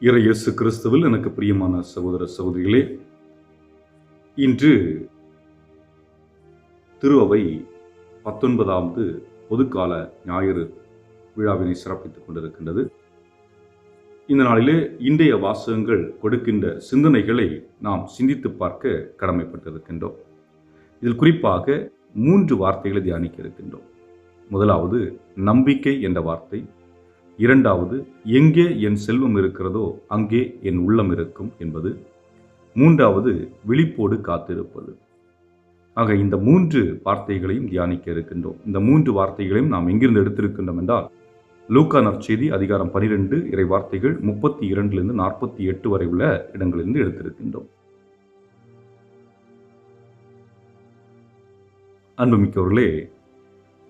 இறை இயேசு கிறிஸ்துவில் எனக்கு பிரியமான சகோதர சகோதரிகளே, இன்று திருஅவை 19வது பொதுக்கால ஞாயிறு விழாவினை சிறப்பித்துக் கொண்டிருக்கின்றது. இந்த நாளிலே இன்றைய வாசகங்கள் கொடுக்கின்ற சிந்தனைகளை நாம் சிந்தித்து பார்க்க கடமைப்பட்டிருக்கின்றோம். இதில் குறிப்பாக 3 வார்த்தைகளை தியானிக்க இருக்கின்றோம். முதலாவது நம்பிக்கை என்ற வார்த்தை, இரண்டாவது எங்கே என் செல்வம் இருக்கிறதோ அங்கே என் உள்ளம் இருக்கும் என்பது, மூன்றாவது விழிப்போடு காத்திருப்பது. ஆக இந்த 3 வார்த்தைகளையும் தியானிக்க இருக்கின்றோம். இந்த 3 வார்த்தைகளையும் நாம் எங்கிருந்து எடுத்திருக்கின்றோம் என்றால், லூக்கா நற்செய்தி அதிகாரம் 12 இறை வார்த்தைகள் 32 48 வரை உள்ள இடங்களிலிருந்து எடுத்திருக்கின்றோம். அன்புமிக்கவர்களே,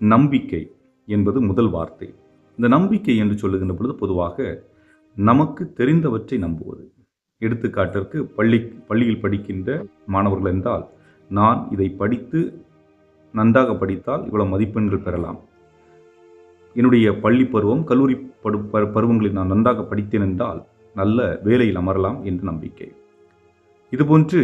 நம்பிக்கை என்பது முதல் வார்த்தை. இந்த நம்பிக்கை என்று சொல்லுகின்ற பொழுது பொதுவாக நமக்கு தெரிந்தவற்றை நம்புவது. எடுத்துக்காட்டிற்கு பள்ளியில் படிக்கின்ற மாணவர்கள் என்றால், நான் இதை படித்து நன்றாக படித்தால் இவ்வளவு மதிப்பெண்கள் பெறலாம், என்னுடைய பள்ளி பருவம் கல்லூரி பருவங்களில் நான் நன்றாக படித்தேன் என்றால் நல்ல வேலையில் அமரலாம் என்ற நம்பிக்கை. இதுபோன்று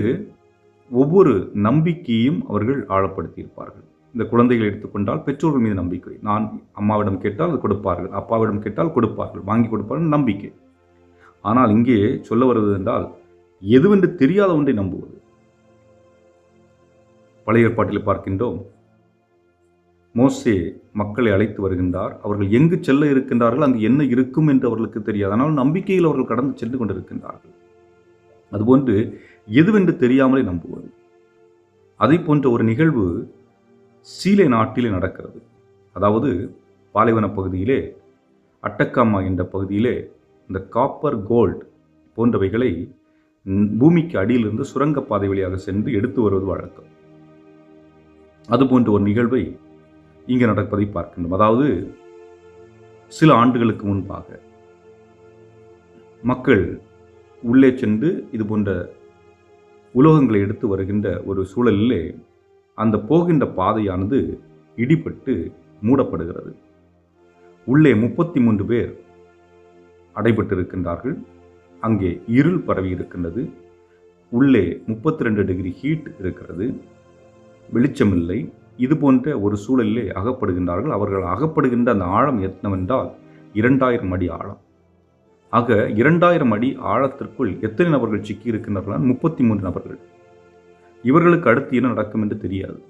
ஒவ்வொரு நம்பிக்கையும் அவர்கள் ஆழப்படுத்தியிருப்பார்கள். இந்த குழந்தைகளை எடுத்துக்கொண்டால் பெற்றோர்கள் மீது நம்பிக்கை. நான் அம்மாவிடம் கேட்டால் அது கொடுப்பார்கள், அப்பாவிடம் கேட்டால் கொடுப்பார்கள், வாங்கி கொடுப்பார்கள், நம்பிக்கை. ஆனால் இங்கே சொல்ல வருவது என்றால், எதுவென்று தெரியாத ஒன்றை நம்புவது. பழைய ஏற்பாட்டில் பார்க்கின்றோம், மோசே மக்களை அழைத்து வருகின்றார். அவர்கள் எங்கு செல்ல இருக்கின்றார்கள், அங்கு என்ன இருக்கும் என்று அவர்களுக்கு தெரியாது. ஆனால் நம்பிக்கையில் அவர்கள் கடந்து சென்று கொண்டிருக்கின்றார்கள். அதுபோன்று எதுவென்று தெரியாமலே நம்புவது. அதை போன்ற ஒரு நிகழ்வு சீலே நாட்டிலே நடக்கிறது. அதாவது பாலைவன பகுதியிலே அட்டக்காமா என்ற பகுதியிலே இந்த காப்பர், கோல்டு போன்றவைகளை பூமிக்கு அடியிலிருந்து சுரங்கப்பாதை வழியாக சென்று எடுத்து வருவது வழக்கம். அதுபோன்ற ஒரு நிகழ்வை இங்கே நடப்பதை பார்க்கின்றோம். அதாவது சில ஆண்டுகளுக்கு முன்பாக மக்கள் உள்ளே சென்று இது போன்ற உலோகங்களை எடுத்து வருகின்ற ஒரு சூழலிலே அந்த போகின்ற பாதையானது இடிபட்டு மூடப்படுகிறது. உள்ளே 33 பேர் அடைபட்டிருக்கின்றார்கள். அங்கே இருள் பரவி இருக்கின்றது. உள்ளே 32 டிகிரி ஹீட் இருக்கிறது. வெளிச்சமில்லை. இது போன்ற ஒரு சூழலிலே அகப்படுகின்றார்கள். அவர்கள் அகப்படுகின்ற அந்த ஆழம் என்னவென்றால் 2000 அடி ஆழம். ஆக 2000 அடி ஆழத்திற்குள் எத்தனை நபர்கள் சிக்கி இருக்கின்றார்கள்? 33 நபர்கள். இவர்களுக்கு அடுத்து என்ன நடக்கும் என்று தெரியாது.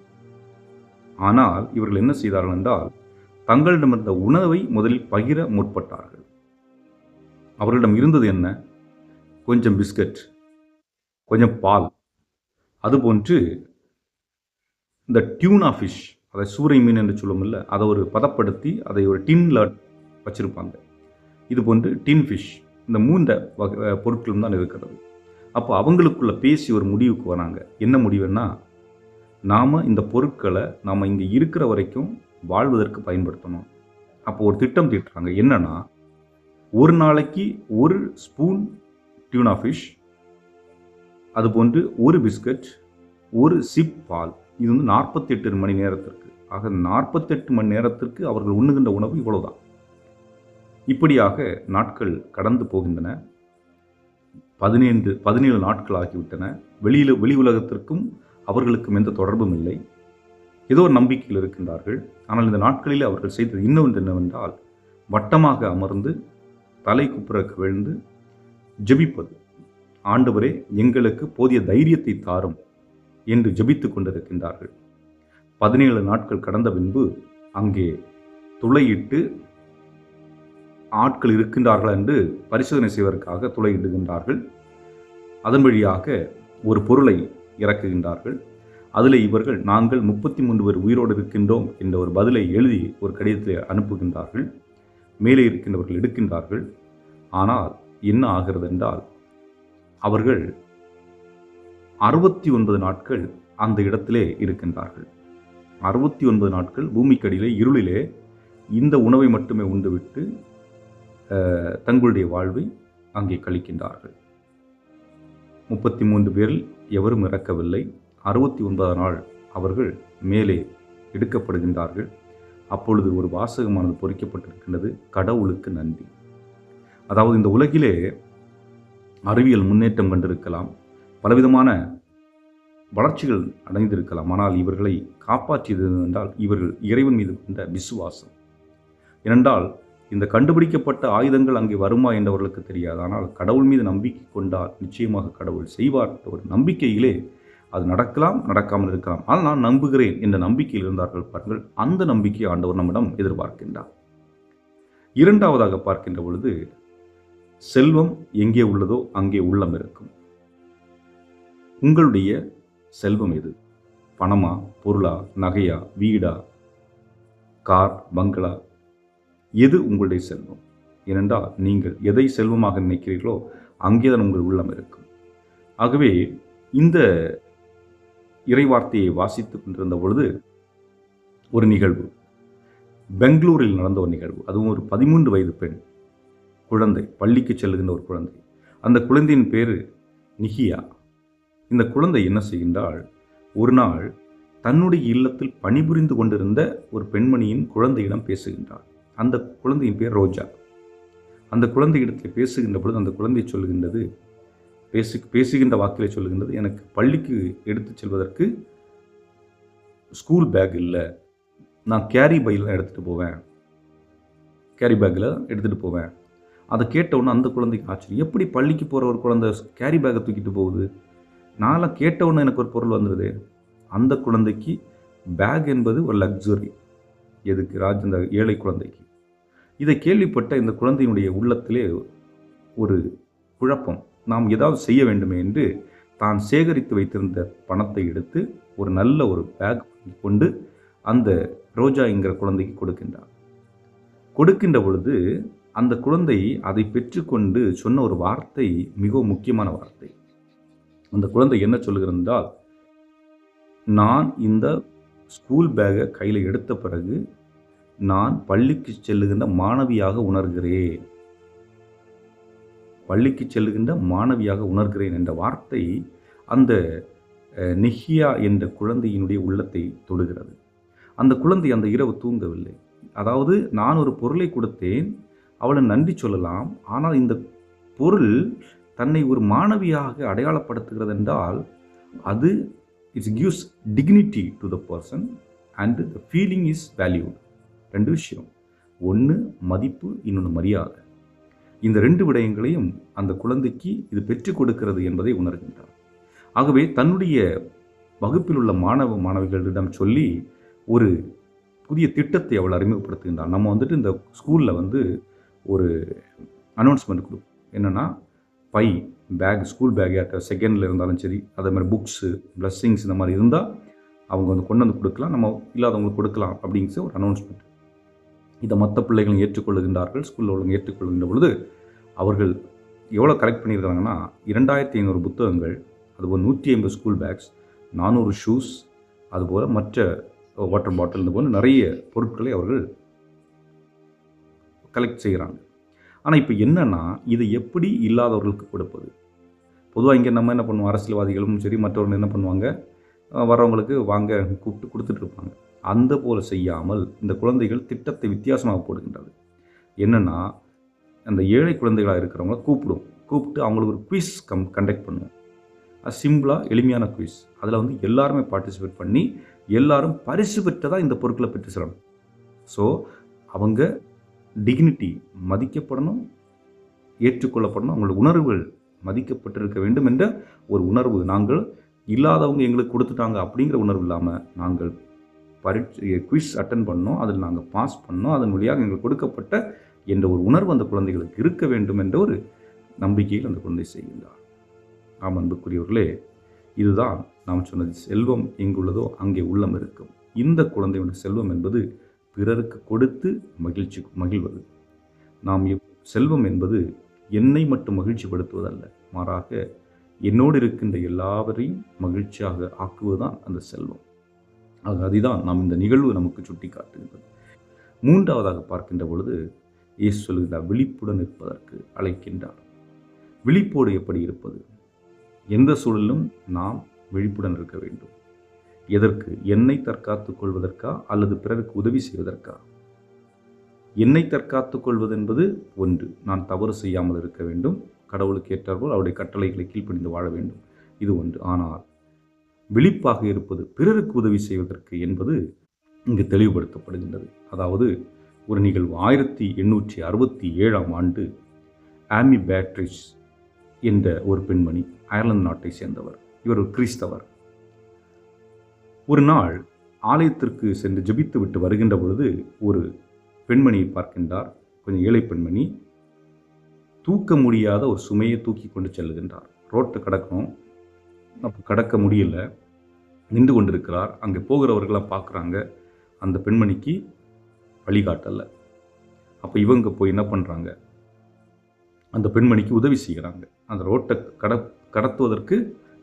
ஆனால் இவர்கள் என்ன செய்தார்கள் என்றால், தங்களிடமிருந்த உணவை முதலில் பகிர முற்பட்டார்கள். அவர்களிடம் இருந்தது என்ன? கொஞ்சம் பிஸ்கட், கொஞ்சம் பால், அதுபோன்று இந்த டியூனா ஃபிஷ், அதை சூறை மீன் என்று சொல்லுமில்ல, அதை ஒரு பதப்படுத்தி அதை ஒரு டின்ல வச்சிருப்பாங்க. இது போன்று டின் ஃபிஷ், இந்த 3 பொருட்களும் தான் இருக்கிறது. அப்போ அவங்களுக்குள்ள பேசி ஒரு முடிவுக்கு வராங்க. என்ன முடிவுன்னா, நாம் இந்த பொருட்களை நாம் இங்கே இருக்கிற வரைக்கும் வாழ்வதற்கு பயன்படுத்தணும். அப்போ ஒரு திட்டம் தீட்டுறாங்க. என்னன்னா, ஒரு நாளைக்கு 1 ஸ்பூன் டியூனா ஃபிஷ், அதுபோன்று 1 பிஸ்கட், 1 சிப் பால். இது 48 மணி நேரத்திற்கு. ஆக 48 மணி நேரத்திற்கு அவர்கள் உண்ணுகின்ற உணவு இவ்வளவுதான். இப்படியாக நாட்கள் கடந்து போகின்றன. 17 நாட்கள் ஆகிவிட்டன. வெளி உலகத்திற்கும் அவர்களுக்கும் எந்த தொடர்பும் இல்லை. ஏதோ ஒரு நம்பிக்கையில் இருக்கின்றார்கள். ஆனால் இந்த நாட்களில் அவர்கள் செய்தது இன்னொன்று என்னவென்றால், வட்டமாக அமர்ந்து தலை குப்புற விழுந்து ஜெபிப்பது. ஆண்டவரே, எங்களுக்கு போதிய தைரியத்தை தாரும் என்று ஜெபித்துக் கொண்டிருக்கின்றார்கள். 17 நாட்கள் கடந்த பின்பு அங்கே துளையிட்டு ஆட்கள் இருக்கின்றார்கள் என்று பரிசோதனை செய்வதற்காக துளையிடுகின்றார்கள். அதன் வழியாக ஒரு பொருளை இறக்குகின்றார்கள். அதில் இவர்கள் நாங்கள் 33 பேர் உயிரோடு இருக்கின்றோம் என்ற ஒரு பதிலை எழுதி ஒரு கடிதத்தில் அனுப்புகின்றார்கள். மேலே இருக்கின்றவர்கள் எடுக்கின்றார்கள். ஆனால் என்ன ஆகிறது என்றால், அவர்கள் 69 நாட்கள் அந்த இடத்திலே இருக்கின்றார்கள். 69 நாட்கள் பூமிக்கடியிலே இருளிலே இந்த உணவை மட்டுமே உண்டுவிட்டு தங்களுடைய வாழ்வை அங்கே கழிக்கின்றார்கள். 33 பேரில் எவரும் இறக்கவில்லை. 69 நாள் அவர்கள் மேலே எடுக்கப்படுகின்றார்கள். அப்பொழுது ஒரு வாசகமானது பொறிக்கப்பட்டிருக்கின்றது, கடவுளுக்கு நன்றி. அதாவது இந்த உலகிலே அறிவியல் முன்னேற்றம் கண்டிருக்கலாம், பலவிதமான வளர்ச்சிகள் அடைந்திருக்கலாம். ஆனால் இவர்களை காப்பாற்றியது என்றால் இவர்கள் இறைவன் மீது கொண்ட விசுவாசம். ஏனென்றால் இந்த கண்டுபிடிக்கப்பட்ட ஆயுதங்கள் அங்கே வருமா என்றவர்களுக்கு தெரியாது. ஆனால் கடவுள் மீது நம்பிக்கை கொண்டால் நிச்சயமாக கடவுள் செய்வார் என்ற ஒரு நம்பிக்கையிலே அது நடக்கலாம், நடக்காமல் இருக்கலாம். ஆனால் நான் நம்புகிறேன் என்ற நம்பிக்கையில் இருந்தார்கள் பாருங்கள். அந்த நம்பிக்கை ஆண்டவர் நம்மிடம் எதிர்பார்க்கின்றார். இரண்டாவதாக பார்க்கின்ற பொழுது, செல்வம் எங்கே உள்ளதோ அங்கே உள்ளம் இருக்கும். உங்களுடைய செல்வம் எது? பணமா, பொருளா, நகையா, வீடா, கார், பங்களா? எது உங்களுடைய செல்வம்? ஏனென்றால் நீங்கள் எதை செல்வமாக நினைக்கிறீர்களோ அங்கேதான் உங்கள் உள்ளம் இருக்கும். ஆகவே இந்த இறைவார்த்தையை வாசித்துக் கொண்டிருந்த பொழுது ஒரு நிகழ்வு, பெங்களூரில் நடந்த ஒரு நிகழ்வு. அதுவும் ஒரு 13 வயது பெண் குழந்தை, பள்ளிக்கு செல்லுகின்ற ஒரு குழந்தை. அந்த குழந்தையின் பேரு நிகியா. இந்த குழந்தை என்ன செய்கின்றால், ஒரு நாள் தன்னுடைய இல்லத்தில் பணிபுரிந்து கொண்டிருந்த ஒரு பெண்மணியின் குழந்தையிடம் பேசுகின்றார். அந்த குழந்தையின் பேர் ரோஜா. அந்த குழந்தையிடத்தில் பேசுகின்ற பொழுது அந்த குழந்தை சொல்லுகின்றது, பேசுகின்ற வாக்கிலே சொல்லுகின்றது, எனக்கு பள்ளிக்கு எடுத்துச் செல்வதற்கு ஸ்கூல் பேக் இல்லை, நான் கேரி பையில் எடுத்துகிட்டு போவேன், கேரி பேக்கில் எடுத்துகிட்டு போவேன். அதை கேட்டவுடனே அந்த குழந்தைக்கு ஆச்சரியம். எப்படி பள்ளிக்கு போகிற ஒரு குழந்தை கேரி பேக்கை தூக்கிட்டு போகுது? நான்லாம் கேட்டவுடனே எனக்கு ஒரு பொருள் வந்துடுது. அந்த குழந்தைக்கு பேக் என்பது ஒரு லக்ஸுரி. எதுக்கு? அந்த ஏழை குழந்தைக்கு. இதை கேள்விப்பட்ட இந்த குழந்தையினுடைய உள்ளத்திலே ஒரு குழப்பம். நாம் ஏதாவது செய்ய வேண்டுமே என்று தான் சேகரித்து வைத்திருந்த பணத்தை எடுத்து ஒரு நல்ல ஒரு பேக் கொண்டு அந்த ரோஜா என்கிற குழந்தைக்கு கொடுக்கின்றார். கொடுக்கின்ற பொழுது அந்த குழந்தை அதை பெற்றுக்கொண்டு சொன்ன ஒரு வார்த்தை மிகவும் முக்கியமான வார்த்தை. அந்த குழந்தை என்ன சொல்லுகிறால், நான் இந்த ஸ்கூல் பேக்கை கையில் எடுத்த பிறகு நான் பள்ளிக்கு செல்லுகின்ற மாணவியாக உணர்கிறேன், பள்ளிக்கு செல்லுகின்ற மாணவியாக உணர்கிறேன் என்ற வார்த்தை அந்த நிஹியா என்ற குழந்தையினுடைய உள்ளத்தை தொடுகிறது. அந்த குழந்தை அந்த இரவு தூங்கவில்லை. அதாவது, நான் ஒரு பொருளை கொடுத்தேன், அவளை நன்றி சொல்லலாம், ஆனால் இந்த பொருள் தன்னை ஒரு மாணவியாக அடையாளப்படுத்துகிறது என்றால் அது it's gives dignity to the person and the feeling is valued. ரெண்டு விஷயம், ஒன்று மதிப்பு, இன்னொன்று மரியாதை. இந்த ரெண்டு விடயங்களையும் அந்த குழந்தைக்கு இது பெற்றுக் கொடுக்கிறது என்பதை உணர்கின்றார். ஆகவே தன்னுடைய வகுப்பில் உள்ள மாணவிகளிடம் சொல்லி ஒரு புதிய திட்டத்தை அவள் அறிமுகப்படுத்துகின்றார். நம்ம வந்துட்டு இந்த ஸ்கூலில் ஒரு அனௌன்ஸ்மெண்ட் கொடுப்போம். என்னென்னா, பை, பேக், ஸ்கூல் பேக் யார்ட்ட செகண்டில் இருந்தாலும் சரி, அதே மாதிரி புக்ஸு, பிளஸ்ஸிங்ஸ் இந்த மாதிரி இருந்தால் அவங்க கொண்டு வந்து கொடுக்கலாம், நம்ம இல்லாதவங்களுக்கு கொடுக்கலாம் அப்படிங்கிற ஒரு அனௌன்ஸ்மெண்ட். இதை மற்ற பிள்ளைகளும் ஏற்றுக்கொள்ளுகின்றார்கள். ஸ்கூலில் உள்ளவங்க ஏற்றுக்கொள்கின்ற பொழுது அவர்கள் எவ்வளோ கலெக்ட் பண்ணியிருக்காங்கன்னா, 2500 புத்தகங்கள், அதுபோல் 150 ஸ்கூல் பேக்ஸ், 400 ஷூஸ், அதுபோல் மற்ற வாட்டர் பாட்டில், இது போல் நிறைய பொருட்களை அவர்கள் கலெக்ட் செய்கிறாங்க. ஆனால் இப்போ என்னென்னா, இதை எப்படி இல்லாதவர்களுக்கு கொடுப்பது? பொதுவாக இங்கே நம்ம என்ன பண்ணுவோம், அரசியல்வாதிகளும் சரி மற்றவர்கள் என்ன பண்ணுவாங்க, வரவங்களுக்கு வாங்க கூப்பிட்டு கொடுத்துட்டு இருப்பாங்க. அந்த போல் செய்யாமல் இந்த குழந்தைகள் திட்டத்தை வித்தியாசமாக போடுகின்றது. என்னென்னா, அந்த ஏழை குழந்தைகளாக இருக்கிறவங்கள கூப்பிட்டு அவங்களுக்கு ஒரு குவிஸ் கண்டக்ட் பண்ணுவோம். அது சிம்பிளாக எளிமையான குவிஸ். அதில் எல்லாருமே பார்ட்டிசிபேட் பண்ணி எல்லாரும் பரிசு பெற்றதாக இந்த பொருட்களை பெற்று செல்லணும். ஸோ அவங்க டிக்னிட்டி மதிக்கப்படணும், ஏற்றுக்கொள்ளப்படணும், அவங்களோட உணர்வுகள் மதிக்கப்பட்டிருக்க வேண்டும் என்ற ஒரு உணர்வு. நாங்கள் இல்லாதவங்க எங்களுக்கு கொடுத்துட்டாங்க அப்படிங்கிற உணர்வு இல்லாமல் நாங்கள் குவிஸ் அட்டன் பண்ணோம், அதில் நாங்கள் பாஸ் பண்ணோம், அதன் வழியாக எங்களுக்கு கொடுக்கப்பட்ட என்ற ஒரு உணர்வு அந்த குழந்தைகளுக்கு இருக்க வேண்டும் என்ற ஒரு நம்பிக்கையில் அந்த குழந்தை செய்கின்றார். நாம் அன்புக்குரியவர்களே, இதுதான் நாம் சொன்னது, செல்வம் எங்குள்ளதோ அங்கே உள்ளம் இருக்கும். இந்த குழந்தையுடைய செல்வம் என்பது பிறருக்கு கொடுத்து மகிழ்வது. நாம் செல்வம் என்பது என்னை மட்டும் மகிழ்ச்சிப்படுத்துவதல்ல, மாறாக என்னோடு இருக்கின்ற எல்லாவரையும் மகிழ்ச்சியாக ஆக்குவதுதான் அந்த செல்வம். அதுதான் நாம் இந்த நிகழ்வு நமக்கு சுட்டி காட்டுகின்றது. மூன்றாவதாக பார்க்கின்ற பொழுது இயேசு சொல்கிறார், விழிப்புடன் இருப்பதற்கு அழைக்கின்றார். விழிப்போடு எப்படி இருப்பது? எந்த சூழலிலும் நாம் விழிப்புடன் இருக்க வேண்டும். எதற்கு? என்னை தற்காத்துக் கொள்வதற்கா அல்லது பிறருக்கு உதவி செய்வதற்கா? என்னை தற்காத்துக் கொள்வது என்பது ஒன்று, நான் தவறு செய்யாமல் இருக்க வேண்டும், கடவுளுக்கு ஏற்றாற்போல் அவருடைய கட்டளைகளை கீழ்ப்படிந்து வாழ வேண்டும். இது ஒன்று. ஆனால் விழிப்பாக இருப்பது பிறருக்கு உதவி செய்வதற்கு என்பது இங்கு தெளிவுபடுத்தப்படுகின்றது. அதாவது ஒரு நிகழ்வு 1867ஆம் ஆண்டு ஆமி பேட்ரிஸ் என்ற ஒரு பெண்மணி, அயர்லாந்து நாட்டை சேர்ந்தவர். இவர் ஒரு கிறிஸ்தவர். ஒரு நாள் ஆலயத்திற்கு சென்று ஜெபித்து விட்டு வருகின்ற பொழுது ஒரு பெண்மணியை பார்க்கின்றார். கொஞ்சம் ஏழை பெண்மணி, தூக்க முடியாத ஒரு சுமையை தூக்கி கொண்டு செல்லுகின்றார். ரோட்டை கடக்கணும், அப்போ கடக்க முடியல, நின்று கொண்டிருக்கிறார். அங்கே போகிறவர்களாம் பார்க்குறாங்க, அந்த பெண்மணிக்கு வழிகாட்டலை. அப்போ இவங்க போய் என்ன பண்ணுறாங்க, அந்த பெண்மணிக்கு உதவி செய்கிறாங்க. அந்த ரோட்டை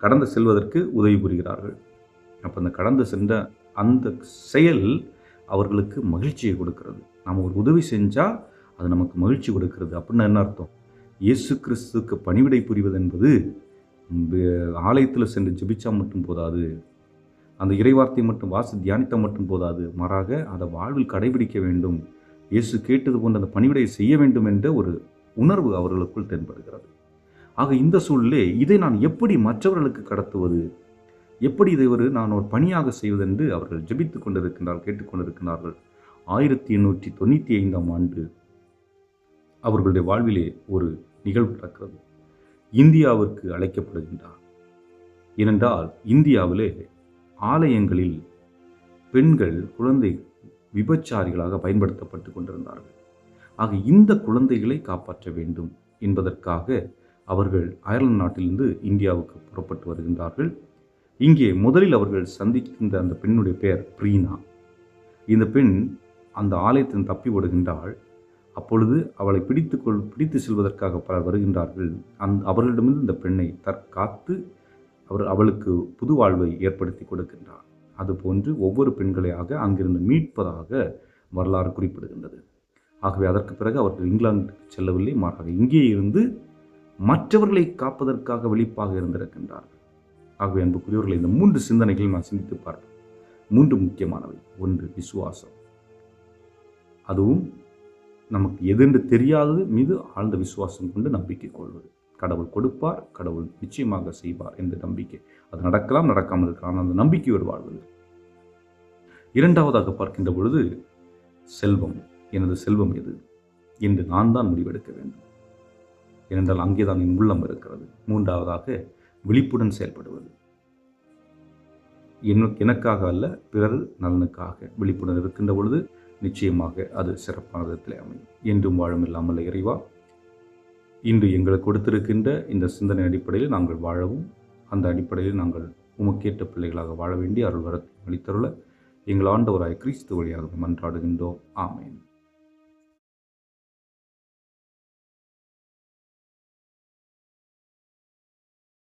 கடந்து செல்வதற்கு உதவி புரிகிறார்கள். அப்போ அந்த கடந்து சென்ற அந்த செயல் அவர்களுக்கு மகிழ்ச்சியை கொடுக்கிறது. நாம் ஒரு உதவி செஞ்சால் அது நமக்கு மகிழ்ச்சி கொடுக்கிறது. அப்படின்னா என்ன அர்த்தம்? இயேசு கிறிஸ்துக்கு பணிவிடை புரிவது என்பது ஆலயத்தில் சென்று ஜெபிச்சா மட்டும் போதாது, அந்த இறைவார்த்தை மட்டும் தியானித்தால் மட்டும் போதாது, மாறாக அதை வாழ்வில் கடைபிடிக்க வேண்டும். இயேசு கேட்டது போன்ற அந்த பணிவிடையை செய்ய வேண்டும் என்ற ஒரு உணர்வு அவர்களுக்குள் தென்படுகிறது. ஆக இந்த சூழலே இதை நான் எப்படி மற்றவர்களுக்கு கடத்துவது, எப்படி இதை நான் ஒரு பணியாக செய்வதென்று அவர்கள் ஜெபித்துக் கொண்டிருக்கின்றார்கள், கேட்டுக்கொண்டிருக்கிறார்கள். 1895ஆம் ஆண்டு அவர்களுடைய வாழ்விலே ஒரு நிகழ்வு நடக்கிறது. இந்தியாவிற்கு அழைக்கப்படுகின்றார். ஏனென்றால் இந்தியாவிலே ஆலயங்களில் பெண்கள் குழந்தை விபச்சாரிகளாக பயன்படுத்தப்பட்டு கொண்டிருந்தார்கள். ஆக இந்த குழந்தைகளை காப்பாற்ற வேண்டும் என்பதற்காக அவர்கள் அயர்லாந்து நாட்டிலிருந்து இந்தியாவுக்கு புறப்பட்டு வருகின்றார்கள். இங்கே முதலில் அவர்கள் சந்திக்கின்ற அந்த பெண்ணுடைய பெயர் பிரீனா. இந்த பெண் அந்த ஆலயத்தின் தப்பி ஓடுகின்றாள். அப்பொழுது அவளை பிடித்து செல்வதற்காக பலர் வருகின்றார்கள். அவர்களிடமிருந்து இந்த பெண்ணை தற்காத்து அவளுக்கு புது வாழ்வை ஏற்படுத்தி கொடுக்கின்றார். அதுபோன்று ஒவ்வொரு பெண்களையாக அங்கிருந்து மீட்பதாக வரலாறு குறிப்பிடுகின்றது. ஆகவே அதற்கு பிறகு அவர்கள் இங்கிலாந்துக்கு செல்லவில்லை, மாறாக இங்கே இருந்து மற்றவர்களை காப்பதற்காக விழிப்பாக இருந்திருக்கின்றார்கள். ஆகவே அன்புக்குரியவர்களை, இந்த 3 சிந்தனைகளை நான் சிந்தித்து பார்ப்போம். 3 முக்கியமானவை. 1, விசுவாசம். அதுவும் நமக்கு எதென்று தெரியாதது மீது ஆழ்ந்த விசுவாசம் கொண்டு நம்பிக்கை கொள்வது. கடவுள் கொடுப்பார், கடவுள் நிச்சயமாக செய்வார் என்ற நம்பிக்கை. அது நடக்கலாம், நடக்காமல் இருக்கலாம், அந்த நம்பிக்கையோடு வாழ்வது. 2வதாக பார்க்கின்ற பொழுது செல்வம். எனது செல்வம் எது என்று நான் தான் முடிவெடுக்க வேண்டும். ஏனென்றால் அங்கேதான் என் உள்ளம் இருக்கிறது. 3வதாக விழிப்புடன் செயல்படுவது. எனக்காக அல்ல, பிறர் நலனுக்காக விழிப்புடன் இருக்கின்ற பொழுது நிச்சயமாக அது சிறப்பான விதத்தில் அமையும். என்றும் வாழும் இல்லாமல் இறைவா, இன்று எங்களுக்கு கொடுத்திருக்கின்ற இந்த சிந்தனை அடிப்படையில் நாங்கள் வாழவும், அந்த அடிப்படையில் நாங்கள் உமக்கேற்ற பிள்ளைகளாக வாழ வேண்டிய அருள் வரத்தை அளித்தருள எங்கள் ஆண்டவராய் கிறிஸ்து வழியாக மன்றாடுகின்றோம். ஆமென்.